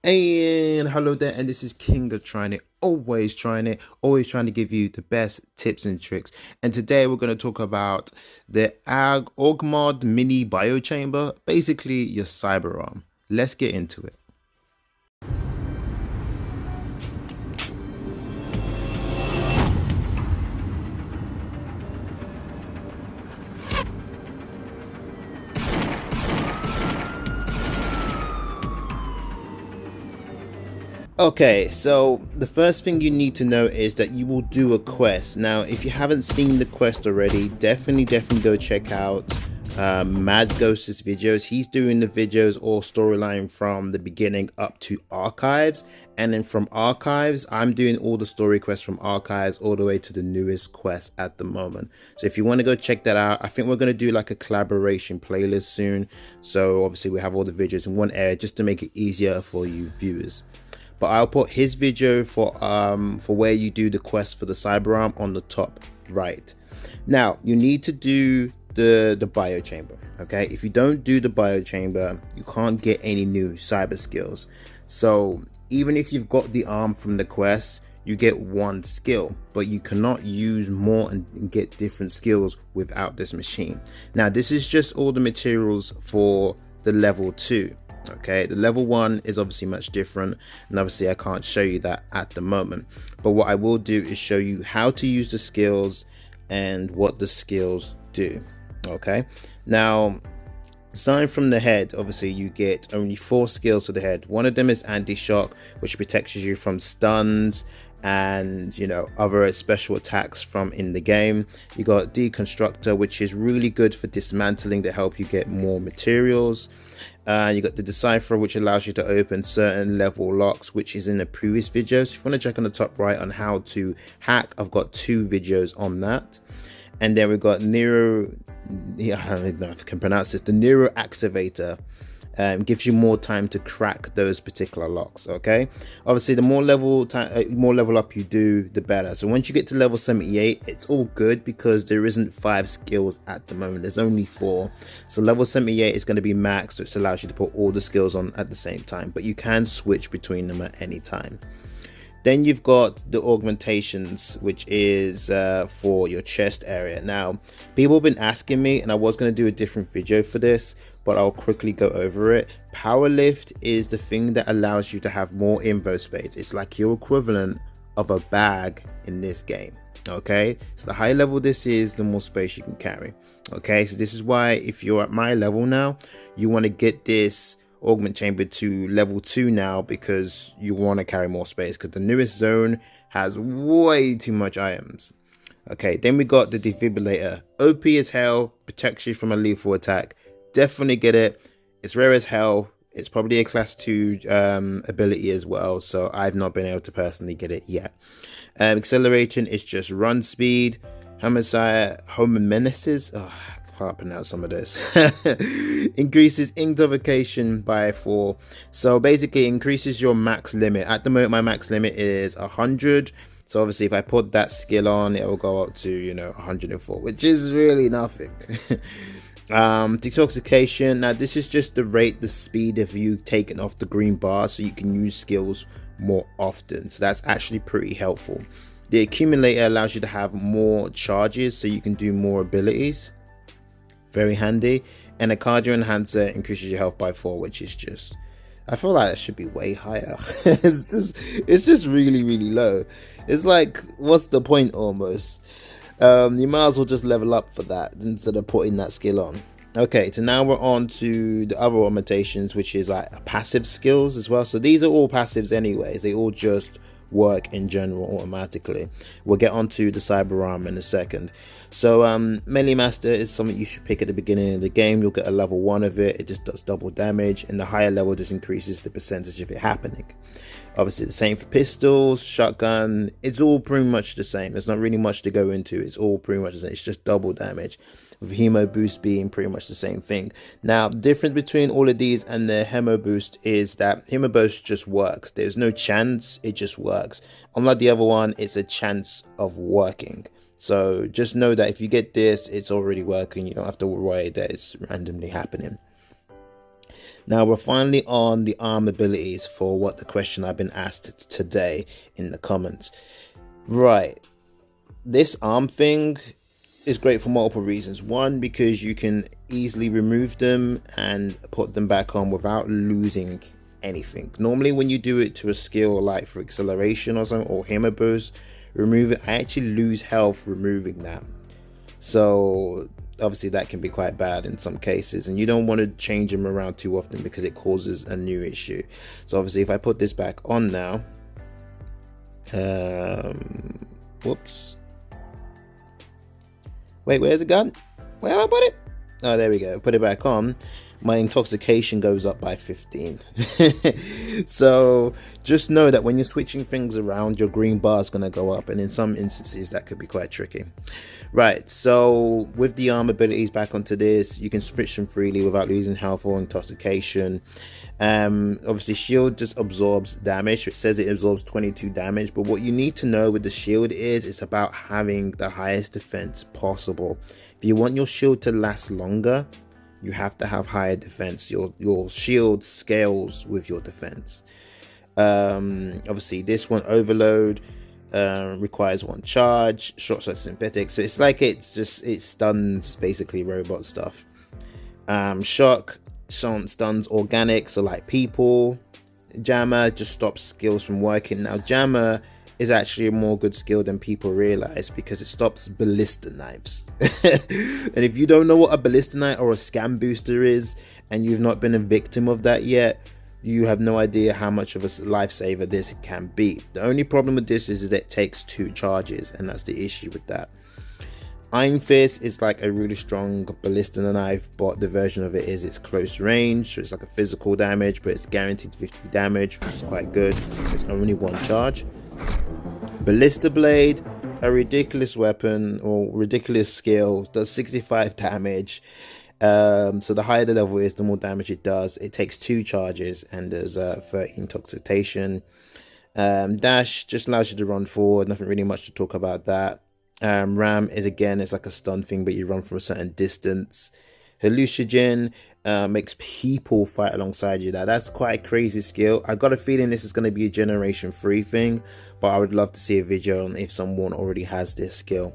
And hello there, and this is Kingoftryinit, always trying to give you the best tips and tricks. And today we're going to talk about the Augmod mini biochamber, basically your cyber arm. Let's get into it. Okay, so the first thing you need to know is that you will do a quest. Now, if you haven't seen the quest already, definitely go check out Mad Ghost's videos. He's doing the videos or storyline from the beginning up to archives, and then from archives I'm doing all the story quests from archives all the way to the newest quest at the moment. So if you want to go check that out, I think we're going to do like a collaboration playlist soon, so obviously we have all the videos in one area just to make it easier for you viewers. But I'll put his video for where you do the quest for the cyberarm on the top right. Now you need to do the biochamber. Okay, if you don't do the biochamber, you can't get any new cyber skills. So even if you've got the arm from the quest, you get one skill, but you cannot use more and get different skills without this machine. Now this is just all the materials for the level 2. Okay, the level 1 is obviously much different, and obviously I can't show you that at the moment, but what I will do is show you how to use the skills and what the skills do. Okay, now aside from the head, obviously you get only 4 skills for the head. One of them is anti-shock, which protects you from stuns and other special attacks from in the game. You got deconstructor, which is really good for dismantling to help you get more materials. You got the decipher, which allows you to open certain level locks, which is in the previous videos. If you want to check on the top right on how to hack, I've got 2 videos on that. And then we've got Nero, yeah, I don't know if I can pronounce this, the Nero activator. Gives you more time to crack those particular locks. Okay, obviously the more level up you do, the better. So once you get to level 78, it's all good because there isn't 5 skills at the moment, there's only 4. So level 78 is going to be max, which allows you to put all the skills on at the same time, but you can switch between them at any time. Then you've got the augmentations, which is for your chest area. Now people have been asking me, and I was going to do a different video for this, but I'll quickly go over it. Power lift is the thing that allows you to have more info space. It's like your equivalent of a bag in this game. Okay, so the higher level this is, the more space you can carry. Okay, so this is why if you're at my level now, you want to get this augment chamber to level 2 now, because you want to carry more space, because the newest zone has way too much items. Okay, then we got the defibrillator. OP as hell, protects you from a lethal attack. Definitely get it. It's rare as hell. It's probably a class 2 ability as well, so I've not been able to personally get it yet. Acceleration is just run speed. Menaces. Oh, I can't pronounce some of this. Increases intoxication by 4. So basically increases your max limit. At the moment my max limit is 100. So obviously if I put that skill on, it will go up to 104, which is really nothing. Detoxification. Now this is just to rate the speed of you taking off the green bar, so you can use skills more often. So that's actually pretty helpful. The accumulator allows you to have more charges, so you can do more abilities. Very handy. And a cardio enhancer increases your health by 4, which is just, I feel like it should be way higher. it's just really low. It's like, what's the point almost? You might as well just level up for that instead of putting that skill on. Okay, so now we're on to the other augmentations, which is like passive skills as well. So these are all passives anyways, they all just work in general automatically. We'll get onto the cyberarm in a second. So melee master is something you should pick at the beginning of the game. You'll get a level 1 of it. It just does double damage, and the higher level just increases the percentage of it happening. Obviously the same for pistols, shotgun. It's all pretty much the same. There's not really much to go into. It's all pretty much the same. It's just double damage, with hemo boost being pretty much the same thing. Now the difference between all of these and the hemo boost is that hemo boost just works. There's no chance, it just works. Unlike the other one, it's a chance of working. So just know that if you get this, it's already working. You don't have to worry that it's randomly happening. Now we're finally on the arm abilities for what the question I've been asked today in the comments. Right, this arm thing is great for multiple reasons. One, because you can easily remove them and put them back on without losing anything. Normally when you do it to a skill like for acceleration or something, or hammer boost, remove it, I actually lose health removing that. So obviously that can be quite bad in some cases, and you don't want to change them around too often because it causes a new issue. So obviously if I put this back on now, whoops, wait, where's it gone? Where have I put it? Oh, there we go. Put it back on. My intoxication goes up by 15. So just know that when you're switching things around, your green bar is going to go up, and in some instances that could be quite tricky. Right, so with the arm abilities back onto this, you can switch them freely without losing health or intoxication. Obviously shield just absorbs damage. It says it absorbs 22 damage, but what you need to know with the shield is it's about having the highest defense possible. If you want your shield to last longer, you have to have higher defense. Your shield scales with your defense. Obviously this one, overload, requires 1 charge, short circuit synthetic, so it's like it stuns basically robot stuff. Shock stuns organic, so like people. Jammer just stops skills from working. Now jammer is actually a more good skill than people realize because it stops ballista knives. And if you don't know what a ballista knife or a scam booster is, and you've not been a victim of that yet, you have no idea how much of a lifesaver this can be. The only problem with this is that it takes 2 charges, and that's the issue with that. Iron Fist is like a really strong ballista knife, but the version of it is it's close range, so it's like a physical damage, but it's guaranteed 50 damage, which is quite good. It's only 1 charge. Ballista Blade, a ridiculous weapon or ridiculous skill, does 65 damage. So the higher the level is, the more damage it does. It takes 2 charges, and there's 30 intoxication. Dash just allows you to run forward, nothing really much to talk about that. Ram is, again, it's like a stun thing, but you run from a certain distance. Hallucinogen makes people fight alongside you. That's quite a crazy skill. I got a feeling this is going to be a generation 3 thing, but I would love to see a video on if someone already has this skill.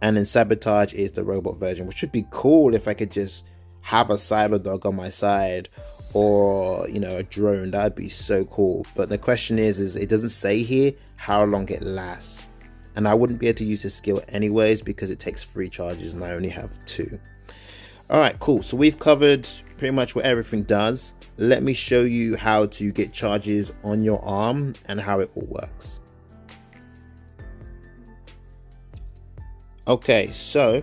And then sabotage is the robot version, which would be cool if I could just have a cyber dog on my side, or you know, a drone. That'd be so cool. But the question is it doesn't say here how long it lasts, and I wouldn't be able to use this skill anyways because it takes 3 charges and I only have 2. All right, cool. So we've covered pretty much what everything does. Let me show you how to get charges on your arm and how it all works. Okay, so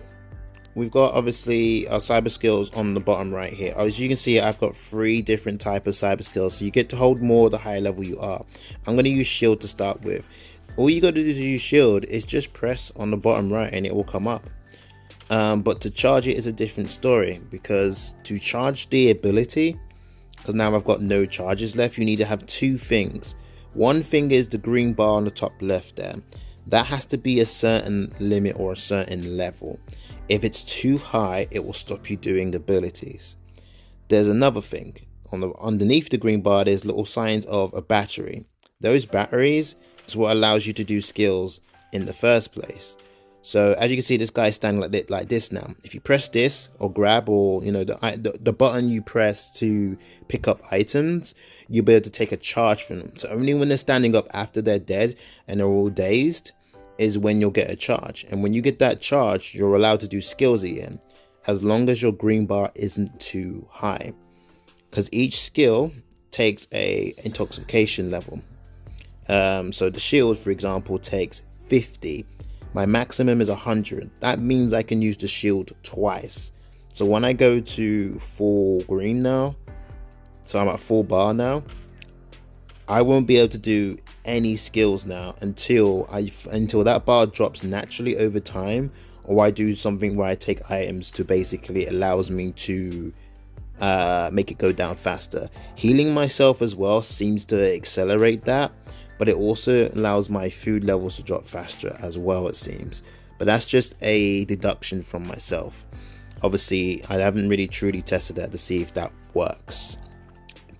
we've got obviously our cyber skills on the bottom right here. As you can see, I've got 3 different types of cyber skills, so you get to hold more the higher level you are. I'm going to use shield to start with. All you got to do to use shield is just press on the bottom right and it will come up. But to charge it is a different story, because to charge the ability, because now I've got no charges left, you need to have 2 things. One thing is the green bar on the top left there. That has to be a certain limit or a certain level. If it's too high, it will stop you doing abilities. There's another thing. Underneath the green bar, there's little signs of a battery. Those batteries is what allows you to do skills in the first place. So as you can see, this guy's standing like this now. If you press this or grab, or you know, the button you press to pick up items, you'll be able to take a charge from them. So only when they're standing up after they're dead and they're all dazed is when you'll get a charge. And when you get that charge, you're allowed to do skills again, as long as your green bar isn't too high, because each skill takes a intoxication level. So the shield, for example, takes 50. My maximum is 100. That means I can use the shield twice. So when I go to full green now, so I'm at full bar now, I won't be able to do any skills now until that bar drops naturally over time, or I do something where I take items to basically allows me to make it go down faster. Healing myself as well seems to accelerate that, but it also allows my food levels to drop faster as well, it seems. But that's just a deduction from myself. Obviously, I haven't really truly tested that to see if that works.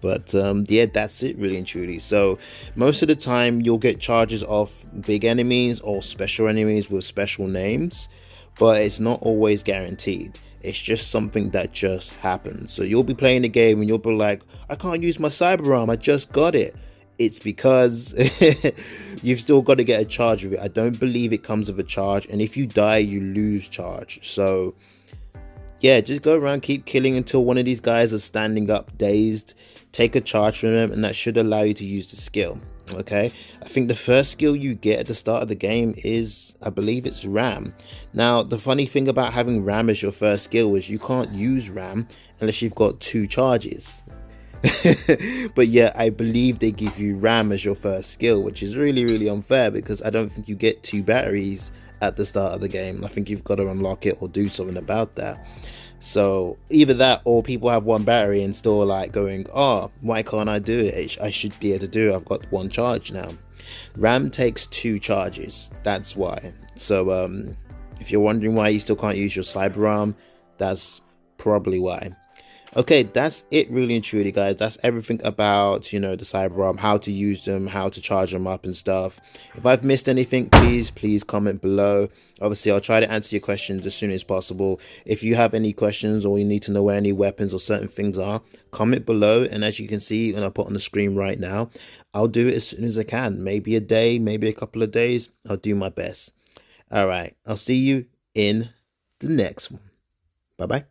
But yeah, that's it really and truly. So most of the time you'll get charges off big enemies or special enemies with special names, but it's not always guaranteed. It's just something that just happens. So you'll be playing the game and you'll be like, I can't use my cyber arm, I just got it. It's because you've still got to get a charge of it. I don't believe it comes with a charge, and if you die you lose charge. So yeah, just go around, keep killing until one of these guys is standing up dazed. Take a charge from them, and that should allow you to use the skill. Okay, I think the first skill you get at the start of the game is, I believe it's ram. Now the funny thing about having ram as your first skill is you can't use ram unless you've got 2 charges. But yeah, I believe they give you ram as your first skill, which is really unfair, because I don't think you get 2 batteries at the start of the game. I think you've got to unlock it or do something about that. So either that, or people have 1 battery and still like going, oh, why can't I do it? I should be able to do it. I've got 1 charge now. Ram takes 2 charges, that's why. So if you're wondering why you still can't use your cyber arm, that's probably why. Okay, that's it really and truly, guys. That's everything about, you know, the cyber arm, how to use them, how to charge them up and stuff. If I've missed anything, please comment below. Obviously, I'll try to answer your questions as soon as possible. If you have any questions or you need to know where any weapons or certain things are, comment below. And as you can see, when I put on the screen right now, I'll do it as soon as I can. Maybe a day, maybe a couple of days. I'll do my best. All right, I'll see you in the next one. Bye-bye.